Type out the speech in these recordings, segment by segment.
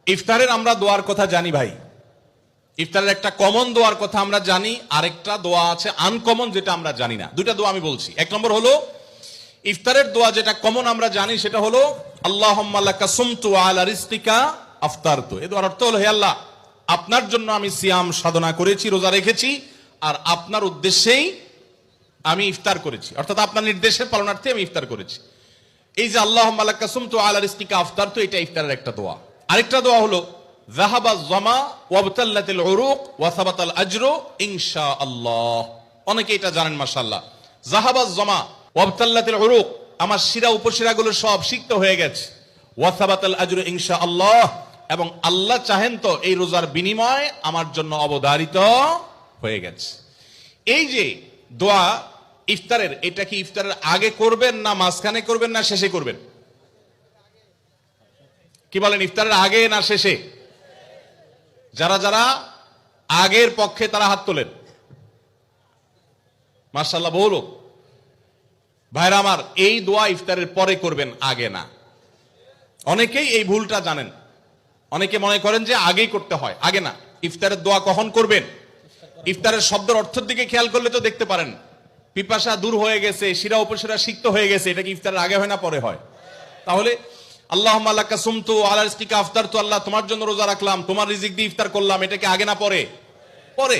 ইফতারের আমরা দোয়ার কথা জানি ভাই, ইফতারের একটা কমন দোয়ার কথা আমরা জানি, আরেকটা দোয়া আছে আনকমন যেটা আমরা জানি না। দুইটা দোয়া আমি বলছি। এক নম্বর হলো ইফতারের দোয়া যেটা কমন আমরা জানি, সেটা হলো আল্লাহুম্মা লাকা সুমতু আলা রিজকিকা আফতারতু। এই দোয়ার অর্থ হলো, হে আল্লাহ, আপনার জন্য আমি সিয়াম সাধনা করেছি, রোজা রেখেছি, আর আপনার উদ্দেশ্যেই আমি ইফতার করেছি, অর্থাৎ আপনার নির্দেশের পালনার্থে আমি ইফতার করেছি। এই যে আল্লাহুম্মা লাকা সুমতু আলা রিজকিকা আফতারতু, এটা ইফতারের একটা দোয়া। আরেকটা দোয়া হলো যাহাবা যামা ওয়াবতাল্লাতিল উরুক ওয়া সাবাতাল আজরু ইনশাআল্লাহ। অনেকে এটা জানেন মাশাআল্লাহ। যাহাবা যামা ওয়াবতাল্লাতিল উরুক, আমার শিরা উপশিরাগুলো সব সিক্ত হয়ে গেছে, ওয়া সাবাতাল আজরু ইনশাআল্লাহ, এবং আল্লাহ চাহেন তো এই রোজার বিনিময় আমার জন্য অবধারিত হয়ে গেছে। এই যে দোয়া ইফতারের, এটা কি ইফতারের আগে করবেন না মাঝখানে করবেন না শেষে করবেন? কি বলেন, ইফতারের আগে না শেষে? যারা যারা আগের পক্ষে তারা হাত তোলেন। মাশাআল্লাহ, বলো ভাইরা আমার, এই দোয়া ইফতারের পরে করবেন, আগে না। অনেকেই এই ভুলটা জানেন, অনেকে মনে করেন যে আগেই করতে হয়, আগে না। ইফতারের দোয়া কখন করবেন? ইফতারের শব্দের অর্থের দিকে খেয়াল করলে তো দেখতে পারেন, পিপাসা দূর হয়ে গেছে, শিরা উপশিরা সিক্ত হয়ে গেছে, এটা কি ইফতারের আগে হয় না পরে হয়? তাহলে আল্লাহুম্মা লাকা সুমতু আলা রিজকিকা আফতারতু, আল্লাহ তোমার জন্য রোজা রাখলাম, তোমার রিজিক দিয়ে ইফতার করলাম, এটা কি আগে না পরে? পরে।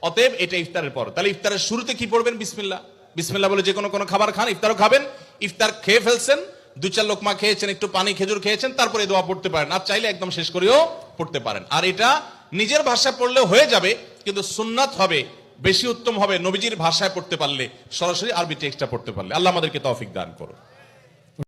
অতএব এটা ইফতারের পর। তাহলে ইফতারের শুরুতে কি পড়বেন? বিসমিল্লাহ। বিসমিল্লাহ বলে যে কোনো খাবার খান, ইফতারও খাবেন। ইফতার খেয়ে ফেলছেন, 2-4 লোকমা খেয়েছেন, একটু পানি খেজুর খেয়েছেন, তারপরে দোয়া পড়তে পারেন। আর চাইলে একদম শেষ করেও পড়তে পারেন। আর এটা নিজের ভাষায় পড়লে হয়ে যাবে, কিন্তু সুন্নাত হবে, বেশি উত্তম হবে নবীজির ভাষায় পড়তে পারলে, সরাসরি আরবি টেক্সটটা পড়তে পারলে। আল্লাহ আমাদেরকে তৌফিক দান করুন।